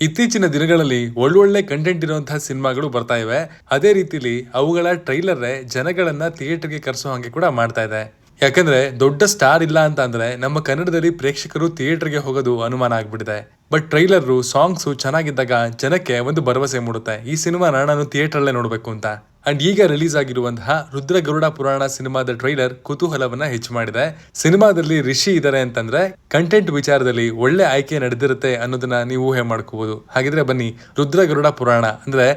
ಇತ್ತೀಚಿನ ದಿನಗಳಲ್ಲಿ ಒಳ್ಳೊಳ್ಳೆ ಕಂಟೆಂಟ್ ಇರುವಂತಹ ಸಿನಿಮಾಗಳು ಬರ್ತಾ ಇವೆ. ಅದೇ ರೀತಿಲಿ ಅವುಗಳ ಟ್ರೈಲರ್ ಜನಗಳನ್ನ ಥಿಯೇಟರ್ಗೆ ಕರೆಸೋ ಹಂಗೆ ಕೂಡ ಮಾಡ್ತಾ ಇದೆ. ಯಾಕಂದ್ರೆ ದೊಡ್ಡ ಸ್ಟಾರ್ ಇಲ್ಲ ಅಂತ ಅಂದ್ರೆ ನಮ್ಮ ಕನ್ನಡದಲ್ಲಿ ಪ್ರೇಕ್ಷಕರು ಥಿಯೇಟರ್ಗೆ ಹೋಗೋದು ಅನುಮಾನ ಆಗ್ಬಿಟ್ಟಿದೆ. ಬಟ್ ಟ್ರೈಲರ್ ಸಾಂಗ್ಸ್ ಚೆನ್ನಾಗಿದ್ದಾಗ ಜನಕ್ಕೆ ಒಂದು ಭರವಸೆ ಮೂಡುತ್ತೆ, ಈ ಸಿನಿಮಾನ ನಾನು ಥಿಯೇಟರ್ ಅಲ್ಲೇ ನೋಡ್ಬೇಕು ಅಂತ. ಅಂಡ್ ಈಗ ರಿಲೀಸ್ ಆಗಿರುವಂತಹ ರುದ್ರ ಗರುಡ ಪುರಾಣ ಸಿನಿಮಾದ ಟ್ರೈಲರ್ ಕುತೂಹಲವನ್ನ ಹೆಚ್ಚು ಮಾಡಿದೆ. ಸಿನಿಮಾದಲ್ಲಿ ರಿಷಿ ಇದಾರೆ ಅಂತಂದ್ರೆ ಕಂಟೆಂಟ್ ವಿಚಾರದಲ್ಲಿ ಒಳ್ಳೆ ಆಯ್ಕೆ ನಡೆದಿರುತ್ತೆ ಅನ್ನೋದನ್ನ ನೀವು ಊಹೆ ಮಾಡ್ಕೋಬಹುದು. ಹಾಗಿದ್ರೆ ಬನ್ನಿ ರುದ್ರ ಗರುಡ ಪುರಾಣ ಅಂದ್ರೆ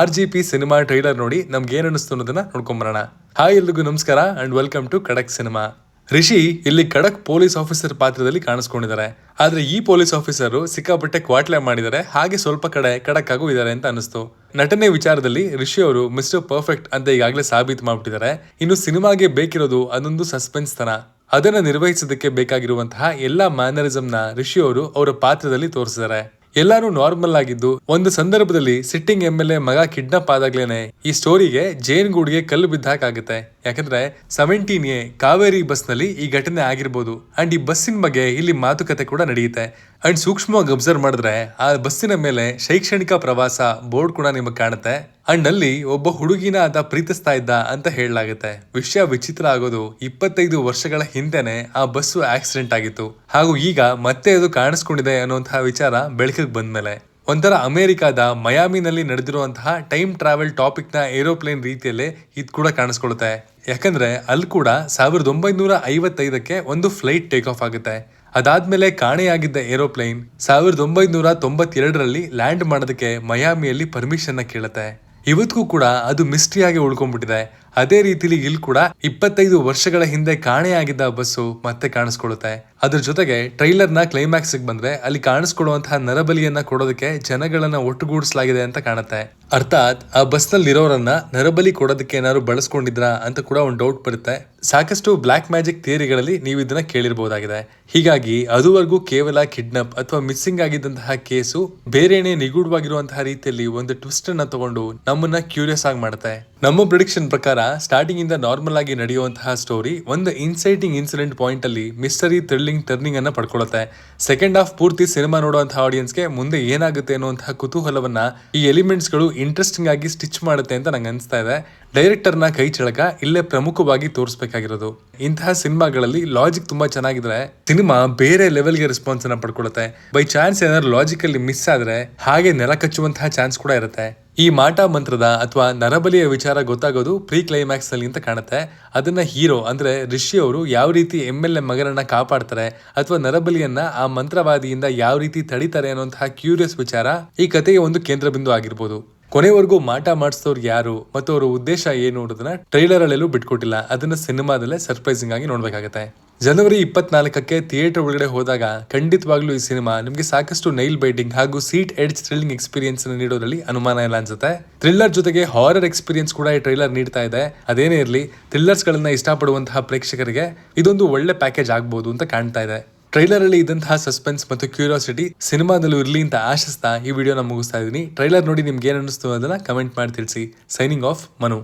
RGP ಸಿನಿಮಾ ಟ್ರೈಲರ್ ನೋಡಿ ನಮ್ಗೆ ಏನ್ ಅನಿಸ್ತು ಅನ್ನೋದನ್ನ ನೋಡ್ಕೊಂಬರೋಣ. ಹಾಯ್ ಎಲ್ರಿಗೂ ನಮಸ್ಕಾರ ಅಂಡ್ ವೆಲ್ಕಮ್ ಟು ಖಡಕ್ ಸಿನಿಮಾ. ರಿಷಿ ಇಲ್ಲಿ ಖಡಕ್ ಪೊಲೀಸ್ ಆಫೀಸರ್ ಪಾತ್ರದಲ್ಲಿ ಕಾಣಿಸ್ಕೊಂಡಿದ್ದಾರೆ. ಆದ್ರೆ ಈ ಪೊಲೀಸ್ ಆಫೀಸರ್ ಸಿಕ್ಕಾಪಟ್ಟೆ ಕ್ವಾಟ್ಲೆ ಮಾಡಿದ್ದಾರೆ, ಹಾಗೆ ಸ್ವಲ್ಪ ಕಡೆ ಖಡಕ್ ಆಗೂ ಇದ್ದಾರೆ ಅಂತ ಅನಿಸ್ತು. ನಟನೆ ವಿಚಾರದಲ್ಲಿ ರಿಷಿ ಅವರು ಮಿಸ್ಟರ್ ಪರ್ಫೆಕ್ಟ್ ಅಂತ ಈಗಾಗಲೇ ಸಾಬೀತು ಮಾಡ್ಬಿಟ್ಟಿದ್ದಾರೆ. ಇನ್ನು ಸಿನಿಮಾಗೆ ಬೇಕಿರೋದು ಅದೊಂದು ಸಸ್ಪೆನ್ಸ್ ತನ. ಅದನ್ನ ನಿರ್ವಹಿಸೋದಕ್ಕೆ ಬೇಕಾಗಿರುವಂತಹ ಎಲ್ಲಾ ಮ್ಯಾನರಿಸಮ್ ನ ರಿಷಿ ಅವರು ಅವರ ಪಾತ್ರದಲ್ಲಿ ತೋರಿಸಿದ್ದಾರೆ. ಎಲ್ಲಾರು ನಾರ್ಮಲ್ ಆಗಿದ್ದು ಒಂದು ಸಂದರ್ಭದಲ್ಲಿ ಸಿಟ್ಟಿಂಗ್ MLA ಮಗ ಕಿಡ್ನಾಪ್ ಆದಾಗ್ಲೇನೆ ಈ ಸ್ಟೋರಿಗೆ ಜೇನ್ ಗೂಡ್ಗೆ ಕಲ್ಲು ಬಿದ್ದಾಗುತ್ತೆ. ಯಾಕಂದ್ರೆ 17A ಕಾವೇರಿ ಬಸ್ ನಲ್ಲಿ ಈ ಘಟನೆ ಆಗಿರ್ಬೋದು. ಅಂಡ್ ಈ ಬಸ್ಸಿನ ಬಗ್ಗೆ ಇಲ್ಲಿ ಮಾತುಕತೆ ಕೂಡ ನಡೆಯುತ್ತೆ. ಅಂಡ್ ಸೂಕ್ಷ್ಮವಾಗಿ ಅಬ್ಸರ್ವ್ ಮಾಡಿದ್ರೆ ಆ ಬಸ್ಸಿನ ಮೇಲೆ ಶೈಕ್ಷಣಿಕ ಪ್ರವಾಸ ಬೋರ್ಡ್ ಕೂಡ ನಿಮಗೆ ಕಾಣುತ್ತೆ. ಅಂಡ್ ಅಲ್ಲಿ ಒಬ್ಬ ಹುಡುಗಿನ ಆತ ಪ್ರೀತಿಸ್ತಾ ಇದ್ದ ಅಂತ ಹೇಳಲಾಗುತ್ತೆ. ವಿಷಯ ವಿಚಿತ್ರ ಆಗೋದು 25 ವರ್ಷಗಳ ಹಿಂದೆನೆ ಆ ಬಸ್ಸು ಆಕ್ಸಿಡೆಂಟ್ ಆಗಿತ್ತು, ಹಾಗೂ ಈಗ ಮತ್ತೆ ಅದು ಕಾಣಿಸ್ಕೊಂಡಿದೆ ಅನ್ನುವಂತಹ ವಿಚಾರ ಬೆಳಕಿಗೆ ಬಂದ್ಮೇಲೆ ಒಂಥರ ಅಮೆರಿಕಾದ ಮಯಾಮಿನಲ್ಲಿ ನಡೆದಿರುವಂತಹ ಟೈಮ್ ಟ್ರಾವೆಲ್ ಟಾಪಿಕ್ ನ ಏರೋಪ್ಲೇನ್ ರೀತಿಯಲ್ಲೇ ಇದು ಕೂಡ ಕಾಣಿಸ್ಕೊಳ್ಳುತ್ತೆ. ಯಾಕಂದ್ರೆ ಅಲ್ಲಿ ಕೂಡ 1955ಕ್ಕೆ ಒಂದು ಫ್ಲೈಟ್ ಟೇಕ್ ಆಫ್ ಆಗುತ್ತೆ. ಅದಾದ್ಮೇಲೆ ಕಾಣೆಯಾಗಿದ್ದ ಏರೋಪ್ಲೇನ್ 1992ರಲ್ಲಿ ಲ್ಯಾಂಡ್ ಮಾಡೋದಕ್ಕೆ ಮಯಾಮಿಯಲ್ಲಿ ಪರ್ಮಿಷನ್ ಕೇಳುತ್ತೆ. ಇವತ್ತಿಗೂ ಕೂಡ ಅದು ಮಿಸ್ಟ್ರಿಯಾಗಿ ಉಳ್ಕೊಂಡ್ಬಿಟ್ಟಿದೆ. ಅದೇ ರೀತಿಲಿ ಇಲ್ಲಿ ಕೂಡ 25 ವರ್ಷಗಳ ಹಿಂದೆ ಕಾಣೆಯಾಗಿದ್ದ ಬಸ್ಸು ಮತ್ತೆ ಕಾಣಿಸ್ಕೊಳ್ಳುತ್ತೆ. ಅದ್ರ ಜೊತೆಗೆ ಟ್ರೈಲರ್ ನ ಕ್ಲೈಮ್ಯಾಕ್ಸ್ ಬಂದ್ರೆ ಅಲ್ಲಿ ಕಾಣಿಸ್ಕೊಳ್ಳುವಂತಹ ನರಬಲಿಯನ್ನ ಕೊಡೋದಕ್ಕೆ ಜನಗಳನ್ನ ಒಟ್ಟುಗೂಡಿಸಲಾಗಿದೆ ಅಂತ ಕಾಣುತ್ತೆ. ಅರ್ಥಾತ್ ಆ ಬಸ್ ನಲ್ಲಿ ಇರೋರನ್ನ ನರಬಲಿ ಕೊಡೋದಕ್ಕೆ ಏನಾದ್ರು ಬಳಸ್ಕೊಂಡಿದ್ರ ಅಂತ ಕೂಡ ಒಂದು ಡೌಟ್ ಬರುತ್ತೆ. ಸಾಕಷ್ಟು ಬ್ಲಾಕ್ ಮ್ಯಾಜಿಕ್ ಥಿಯರಿಗಳಲ್ಲಿ ನೀವು ಇದನ್ನ ಕೇಳಿರಬಹುದಾಗಿದೆ. ಹೀಗಾಗಿ ಅದುವರೆಗೂ ಕೇವಲ ಕಿಡ್ನಾಪ್ ಅಥವಾ ಮಿಸ್ಸಿಂಗ್ ಆಗಿದ್ದಂತಹ ಕೇಸು ಬೇರೆನೆ ನಿಗೂಢವಾಗಿರುವಂತಹ ರೀತಿಯಲ್ಲಿ ಒಂದು ಟ್ವಿಸ್ಟ್ ಅನ್ನ ತಗೊಂಡು ನಮ್ಮನ್ನ ಕ್ಯೂರಿಯಸ್ ಆಗಿ ಮಾಡುತ್ತೆ. ನಮ್ಮ ಪ್ರಿಡಿಕ್ಷನ್ ಪ್ರಕಾರ ಸ್ಟಾರ್ಟಿಂಗ್ ಇಂದ ನಾರ್ಮಲ್ ಆಗಿ ನಡೆಯುವಂತಹ ಸ್ಟೋರಿ ಒಂದು ಇನ್ಸೈಟಿಂಗ್ ಇನ್ಸಿಡೆಂಟ್ ಪಾಯಿಂಟ್ ಅಲ್ಲಿ ಮಿಸ್ಟರಿ ಥ್ರಿಲ್ಲಿಂಗ್ ಟರ್ನಿಂಗ್ ಅನ್ನ ಪಡ್ಕೊಳ್ಳುತ್ತೆ. ಸೆಕೆಂಡ್ ಹಾಫ್ ಪೂರ್ತಿ ಸಿನಿಮಾ ನೋಡುವಂತಹ ಆಡಿಯನ್ಸ್ಗೆ ಮುಂದೆ ಏನಾಗುತ್ತೆ ಅನ್ನುವಂತಹ ಕುತೂಹಲವನ್ನ ಈ ಎಲಿಮೆಂಟ್ಸ್ ಗಳು ಇಂಟ್ರೆಸ್ಟಿಂಗ್ ಆಗಿ ಸ್ಟಿಚ್ ಮಾಡುತ್ತೆ ಅಂತ ನಂಗೆ ಅನಿಸ್ತಾ ಇದೆ. ಡೈರೆಕ್ಟರ್ ನ ಕೈ ಚಳಕ ಇಲ್ಲೇ ಪ್ರಮುಖವಾಗಿ ತೋರಿಸಬೇಕಾಗಿರೋದು. ಇಂತಹ ಸಿನಿಮಾಗಳಲ್ಲಿ ಲಾಜಿಕ್ ತುಂಬಾ ಚೆನ್ನಾಗಿದ್ರೆ ಸಿನಿಮಾ ಬೇರೆ ಲೆವೆಲ್ಗೆ ರೆಸ್ಪಾನ್ಸ್ ಅನ್ನ ಪಡ್ಕೊಳ್ಳುತ್ತೆ. ಬೈ ಚಾನ್ಸ್ ಏನಾದ್ರು ಲಾಜಿಕಲ್ಲಿ ಮಿಸ್ ಆದ್ರೆ ಹಾಗೆ ನೆಲ ಕಚ್ಚುವಂತಹ ಚಾನ್ಸ್ ಕೂಡ ಇರುತ್ತೆ. ಈ ಮಾಟ ಮಂತ್ರದ ಅಥವಾ ನರಬಲಿಯ ವಿಚಾರ ಗೊತ್ತಾಗೋದು ಪ್ರೀ ಕ್ಲೈಮ್ಯಾಕ್ಸ್ ನಲ್ಲಿ ಅಂತ ಕಾಣುತ್ತೆ. ಅದನ್ನ ಹೀರೋ ಅಂದ್ರೆ ರಿಷಿ ಅವರು ಯಾವ ರೀತಿ MLA ಮಗನನ್ನ ಕಾಪಾಡ್ತಾರೆ ಅಥವಾ ನರಬಲಿಯನ್ನ ಆ ಮಂತ್ರವಾದಿಯಿಂದ ಯಾವ ರೀತಿ ತಡಿತಾರೆ ಅನ್ನುವಂತಹ ಕ್ಯೂರಿಯಸ್ ವಿಚಾರ ಈ ಕಥೆಯ ಒಂದು ಕೇಂದ್ರ ಬಿಂದು ಆಗಿರ್ಬೋದು. ಕೊನೆವರೆಗೂ ಮಾಟ ಮಾಡಿಸಿದವ್ರು ಯಾರು ಮತ್ತು ಅವರ ಉದ್ದೇಶ ಏನು ಅನ್ನೋದನ್ನ ಟ್ರೈಲರ್ ಅಲ್ಲೆಲ್ಲೂ ಬಿಟ್ಕೊಟ್ಟಿಲ್ಲ. ಅದನ್ನ ಸಿನಿಮಾದಲ್ಲೇ ಸರ್ಪ್ರೈಸಿಂಗ್ ಆಗಿ ನೋಡ್ಬೇಕಾಗತ್ತೆ. ಜನವರಿ 24ಕ್ಕೆ ಥಿಯೇಟರ್ ಒಳಗಡೆ ಹೋದಾಗ ಖಂಡಿತವಾಗ್ಲೂ ಈ ಸಿನಿಮಾ ನಿಮಗೆ ಸಾಕಷ್ಟು ನೈಲ್ ಬೈಟಿಂಗ್ ಹಾಗೂ ಸೀಟ್ ಎಡ್ಜ್ ಥ್ರಿಲ್ಲಿಂಗ್ ಎಕ್ಸ್ಪೀರಿಯನ್ಸ್ ನೀಡೋದ್ರಲ್ಲಿ ಅನುಮಾನ ಇಲ್ಲ ಅನ್ಸುತ್ತೆ. ಥ್ರಿಲ್ಲರ್ ಜೊತೆಗೆ ಹಾರರ್ ಎಕ್ಸ್ಪೀರಿಯನ್ಸ್ ಕೂಡ ಈ ಟ್ರೈಲರ್ ನೀಡ್ತಾ ಇದೆ. ಅದೇನೇ ಇರಲಿ, ಥ್ರಿಲ್ಲರ್ಸ್ ಗಳನ್ನ ಇಷ್ಟಪಡುವಂತಹ ಪ್ರೇಕ್ಷಕರಿಗೆ ಇದೊಂದು ಒಳ್ಳೆ ಪ್ಯಾಕೇಜ್ ಆಗ್ಬಹುದು ಅಂತ ಕಾಣ್ತಾ ಇದೆ. ಟ್ರೈಲರ್ ಅಲ್ಲಿ ಇದ್ದಂತಹ ಸಸ್ಪೆನ್ಸ್ ಮತ್ತು ಕ್ಯೂರಿಯಾಸಿಟಿ ಸಿನಿಮಾದಲ್ಲೂ ಇರ್ಲಿ ಅಂತ ಆಶಿಸ್ತಾ ಈ ವಿಡಿಯೋನ ಮುಗಿಸ್ತಾ ಇದೀನಿ. ಟ್ರೈಲರ್ ನೋಡಿ ನಿಮ್ಗೆ ಏನ್ ಅನಿಸ್ತು ಅದನ್ನ ಕಮೆಂಟ್ ಮಾಡಿ ತಿಳಿಸಿ. Signing off, Manu.